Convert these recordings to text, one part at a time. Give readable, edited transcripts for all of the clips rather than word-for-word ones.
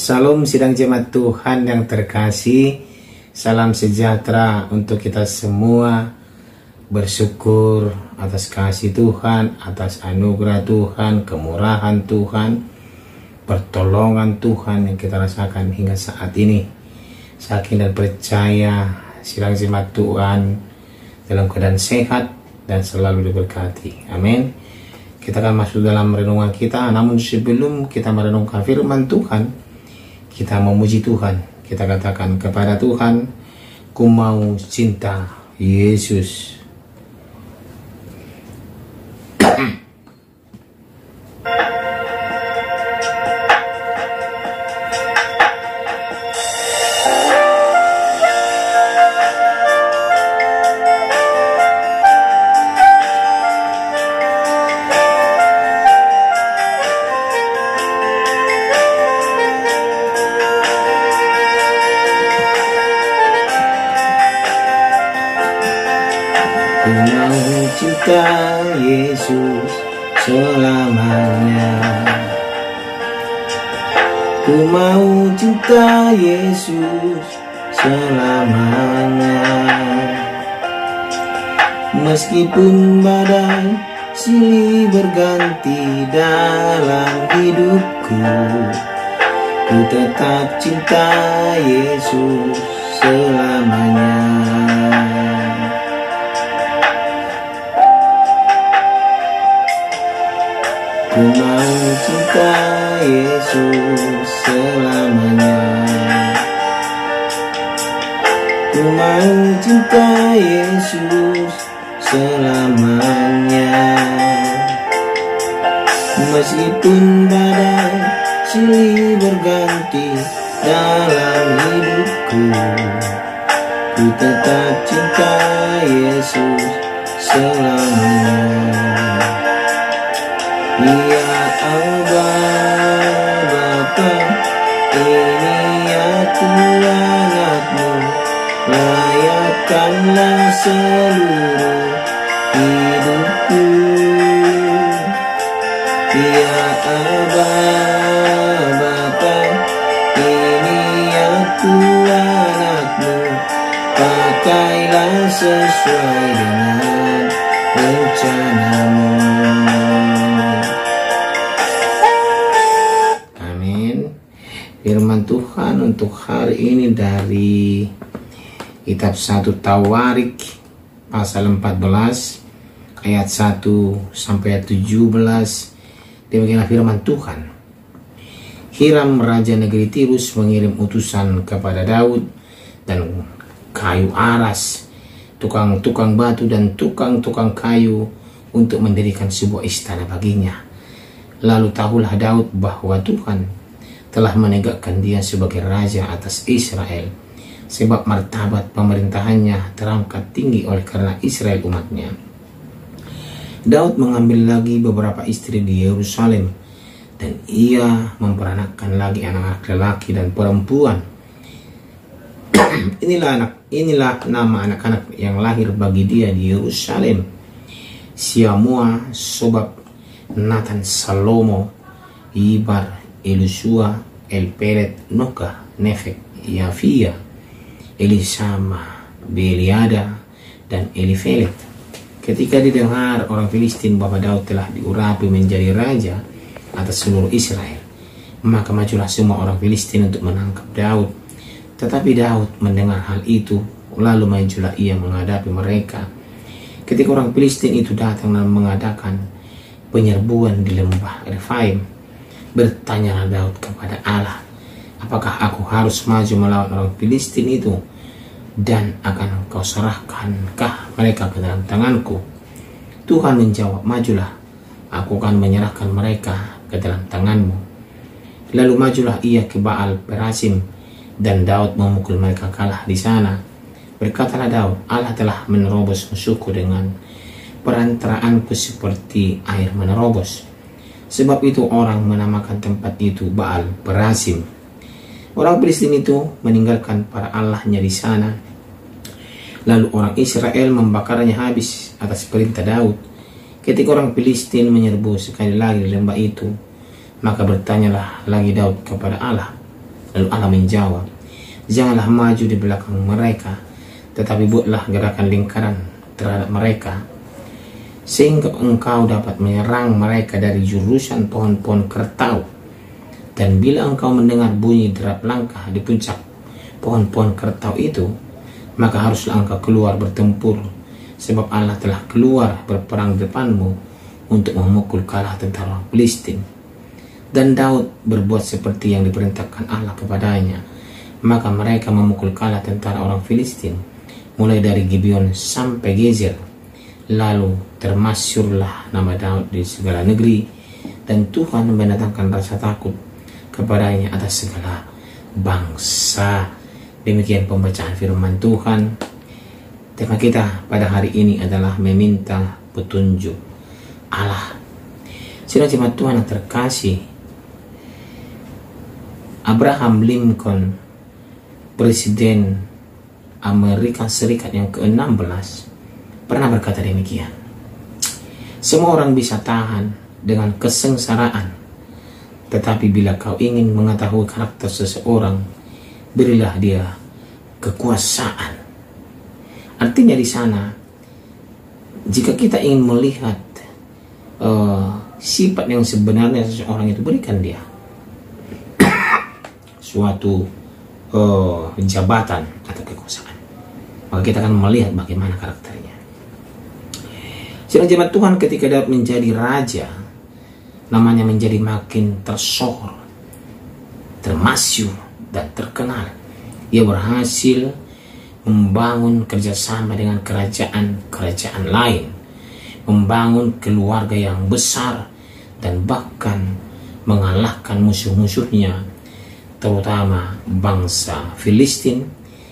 Salam sidang jemaat Tuhan yang terkasih. Salam sejahtera untuk kita semua. Bersyukur atas kasih Tuhan, atas anugerah Tuhan, kemurahan Tuhan, pertolongan Tuhan yang kita rasakan hingga saat ini. Yakin dan percaya sidang jemaat Tuhan dalam keadaan sehat dan selalu diberkati. Amin. Kita akan masuk dalam renungan kita. Namun sebelum kita merenungkan firman Tuhan, kita memuji Tuhan. Kita katakan kepada Tuhan, ku mau cinta Yesus. Ku mau cinta Yesus selamanya. Ku mau cinta Yesus selamanya. Meskipun badai silih berganti dalam hidupku, ku tetap cinta Yesus selamanya. Ku mau cinta Yesus selamanya. Ku mau cinta Yesus selamanya. Meskipun badai silih berganti dalam hidupku, ku tetap cinta Yesus selamanya. Ya Allah Bapa, ini aku anakmu, layakkanlah seluruh hidupku. Ya Allah Bapa, ini aku anakmu, pakailah sesuai dengan rencanamu. Firman Tuhan untuk hari ini dari kitab 1 Tawarik pasal 14 ayat 1 sampai 17. Demikianlah firman Tuhan. Hiram raja negeri Tirus mengirim utusan kepada Daud dan kayu aras, tukang-tukang batu dan tukang-tukang kayu untuk mendirikan sebuah istana baginya. Lalu tahulah Daud bahwa Tuhan telah menegakkan dia sebagai raja atas Israel, sebab martabat pemerintahannya terangkat tinggi oleh karena Israel umatnya. Daud mengambil lagi beberapa istri di Yerusalem, dan ia memperanakkan lagi anak-anak lelaki dan perempuan. Inilah nama anak-anak yang lahir bagi dia di Yerusalem: Siamua, Sobab, Nathan, Salomo, Ibar, Elisua, Elpelet, Noka, Nefek, Yafia, Elisama, Beliada, dan Elifelet. Ketika didengar orang Filistin bahwa Daud telah diurapi menjadi raja atas seluruh Israel, maka majulah semua orang Filistin untuk menangkap Daud. Tetapi Daud mendengar hal itu, lalu majulah ia menghadapi mereka. Ketika orang Filistin itu datang dan mengadakan penyerbuan di lembah Refaim, bertanyalah Daud kepada Allah, apakah aku harus maju melawan orang Filistin itu, dan akan kau serahkankah mereka ke dalam tanganku? Tuhan menjawab, majulah, aku akan menyerahkan mereka ke dalam tanganmu. Lalu majulah ia ke Baal Perasim, dan Daud memukul mereka kalah di sana. Berkatalah Daud, Allah telah menerobos musuhku dengan perantaraanku seperti air menerobos. Sebab itu orang menamakan tempat itu Baal Perasim. Orang Filistin itu meninggalkan para allahnya di sana. Lalu orang Israel membakarnya habis atas perintah Daud. Ketika orang Filistin menyerbu sekali lagi di lembah itu, maka bertanyalah lagi Daud kepada Allah, Lalu Allah menjawab, janganlah maju di belakang mereka, tetapi buatlah gerakan lingkaran terhadap mereka, sehingga engkau dapat menyerang mereka dari jurusan pohon-pohon kertau. Dan bila engkau mendengar bunyi derap langkah di puncak pohon-pohon kertau itu, maka haruslah engkau keluar bertempur, sebab Allah telah keluar berperang di depanmu untuk memukul kalah tentara Filistin. Dan Daud berbuat seperti yang diperintahkan Allah kepadanya, maka mereka memukul kalah tentara orang Filistin, mulai dari Gibeon sampai Gezer. Lalu termasyurlah nama Daud di segala negeri, dan Tuhan mendatangkan rasa takut kepadanya atas segala bangsa. Demikian pembacaan firman Tuhan. Tema kita pada hari ini adalah meminta petunjuk Allah. Saudara jemaat Tuhan yang terkasih, Abraham Lincoln, Presiden Amerika Serikat yang ke-16, pernah berkata demikian, semua orang bisa tahan dengan kesengsaraan, tetapi bila kau ingin mengetahui karakter seseorang, berilah dia kekuasaan. Artinya di sana, jika kita ingin melihat sifat yang sebenarnya seseorang itu, berikan dia suatu jabatan atau kekuasaan, maka kita akan melihat bagaimana karakternya. Saudara jemaat Tuhan, ketika Daud menjadi raja, namanya menjadi makin tersohor, termasyur, dan terkenal. Ia berhasil membangun kerjasama dengan kerajaan-kerajaan lain, membangun keluarga yang besar, dan bahkan mengalahkan musuh-musuhnya, terutama bangsa Filistin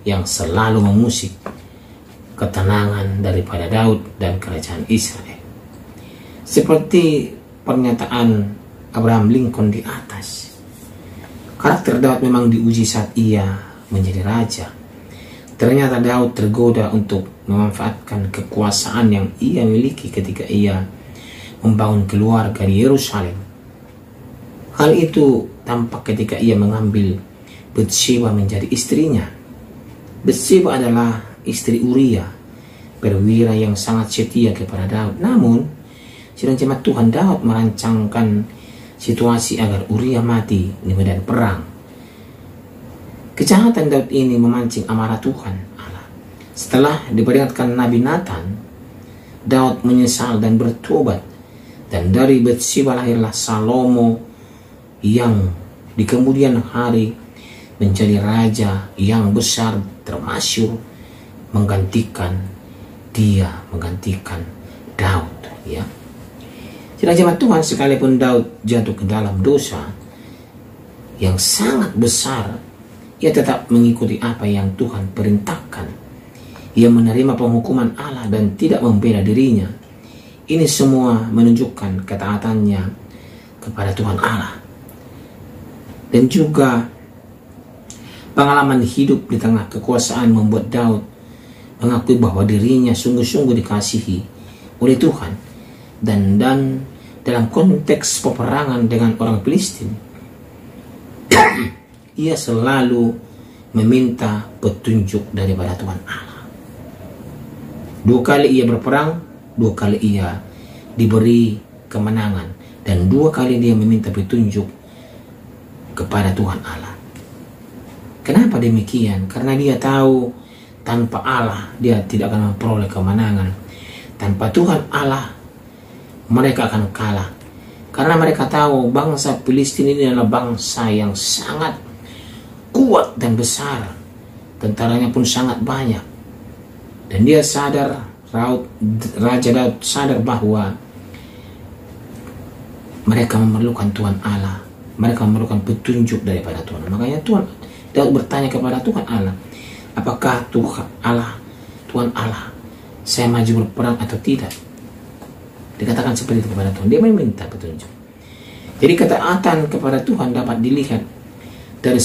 yang selalu mengusik ketenangan daripada Daud dan kerajaan Israel. Seperti pernyataan Abraham Lincoln di atas, karakter Daud memang diuji saat ia menjadi raja. Ternyata Daud tergoda untuk memanfaatkan kekuasaan yang ia miliki ketika ia membangun keluarga di Yerusalem. Hal itu tampak ketika ia mengambil Batsheba menjadi istrinya. Batsheba adalah istri Uria, perwira yang sangat setia kepada Daud. Namun, sedang jemaat Tuhan, Daud merancangkan situasi agar Uria mati di medan perang. Kejahatan Daud ini memancing amarah Tuhan Allah. Setelah diperingatkan Nabi Nathan, Daud menyesal dan bertobat, dan dari Batsheba lahirlah Salomo yang di kemudian hari menjadi raja yang besar, termasyur, menggantikan Daud, ya. Saudara jemaat Tuhan, sekalipun Daud jatuh ke dalam dosa yang sangat besar, ia tetap mengikuti apa yang Tuhan perintahkan. Ia menerima penghukuman Allah dan tidak membela dirinya. Ini semua menunjukkan ketaatannya kepada Tuhan Allah. Dan juga pengalaman hidup di tengah kekuasaan membuat Daud mengakui bahwa dirinya sungguh-sungguh dikasihi oleh Tuhan. Dan dalam konteks peperangan dengan orang Filistin, ia selalu meminta petunjuk daripada Tuhan Allah. 2 kali ia berperang, 2 kali ia diberi kemenangan, dan 2 kali dia meminta petunjuk kepada Tuhan Allah. Kenapa demikian? Karena dia tahu tanpa Allah dia tidak akan memperoleh kemenangan. Tanpa Tuhan Allah mereka akan kalah. Karena mereka tahu bangsa Filistin ini adalah bangsa yang sangat kuat dan besar. Tentaranya pun sangat banyak. Dan dia sadar, Raja Daud sadar bahwa mereka memerlukan Tuhan Allah. Mereka memerlukan petunjuk daripada Tuhan. Makanya Daud bertanya kepada Tuhan Allah, apakah Tuhan Allah, saya maju berperang atau tidak? Dikatakan seperti itu kepada Tuhan. Dia meminta petunjuk. Jadi ketaatan kepada Tuhan dapat dilihat dari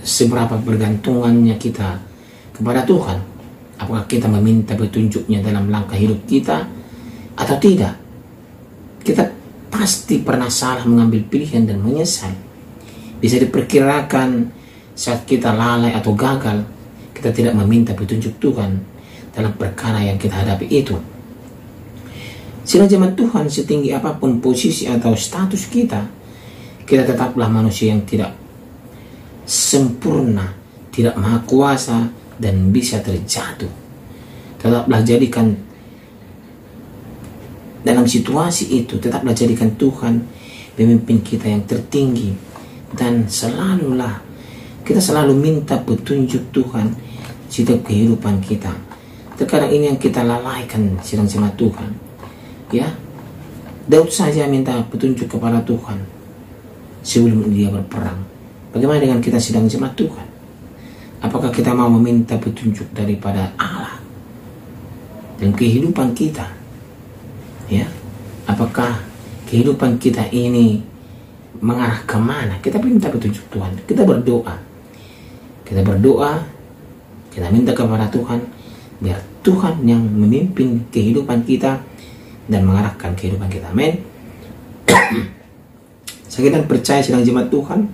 seberapa bergantungannya kita kepada Tuhan. Apakah kita meminta petunjuknya dalam langkah hidup kita atau tidak? Kita pasti pernah salah mengambil pilihan dan menyesal. Bisa diperkirakan Saat kita lalai atau gagal, kita tidak meminta petunjuk Tuhan dalam perkara yang kita hadapi itu. Sidang jemaat Tuhan, setinggi apapun posisi atau status kita, kita tetaplah manusia yang tidak sempurna, tidak maha kuasa, dan bisa terjatuh. Tetaplah jadikan dalam situasi itu, tetaplah jadikan Tuhan pemimpin kita yang tertinggi, dan kita selalu minta petunjuk Tuhan setiap kehidupan kita. Terkadang ini yang kita lalaikan, sidang jemaat Tuhan. Ya, Daud saja minta petunjuk kepada Tuhan sebelum dia berperang. Bagaimana dengan kita, sidang jemaat Tuhan? Apakah kita mau meminta petunjuk daripada Allah dan kehidupan kita? Ya, apakah kehidupan kita ini mengarah kemana? Kita minta petunjuk Tuhan. Kita berdoa, kita minta kepada Tuhan biar Tuhan yang memimpin kehidupan kita dan mengarahkan kehidupan kita. Amin. Saya percaya, sidang jemaat Tuhan,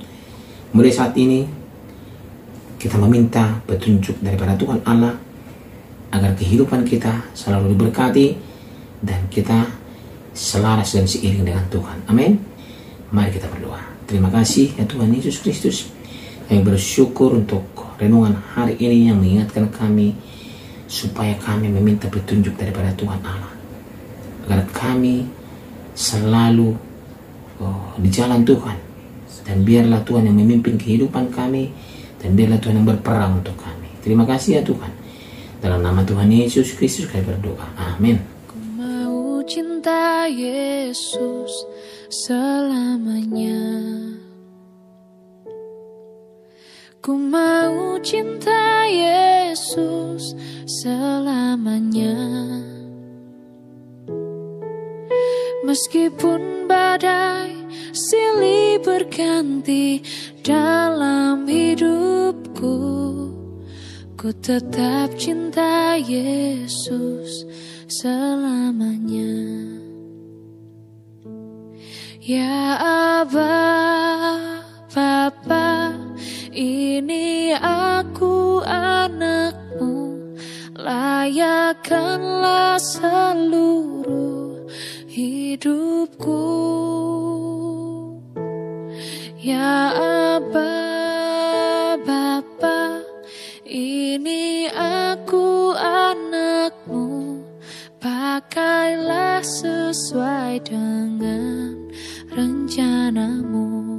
mulai saat ini kita meminta petunjuk daripada Tuhan Allah agar kehidupan kita selalu diberkati dan kita selaras dan seiring dengan Tuhan. Amin. Mari kita berdoa. Terima kasih ya Tuhan Yesus Kristus. Kami bersyukur untuk renungan hari ini yang mengingatkan kami supaya kami meminta petunjuk daripada Tuhan Allah, agar kami selalu di jalan Tuhan, dan biarlah Tuhan yang memimpin kehidupan kami, dan biarlah Tuhan yang berperang untuk kami. Terima kasih ya Tuhan. Dalam nama Tuhan Yesus Kristus kami berdoa. Amin. Ku mau cinta Yesus selamanya. Ku mau cinta Yesus selamanya. Meskipun badai silih berganti dalam hidupku, ku tetap cinta Yesus selamanya. Ya Aba, Bapa, ini aku anakmu, layakkanlah seluruh hidupku. Ya Aba, Bapa, ini aku anakmu, pakailah sesuai dengan rencanamu.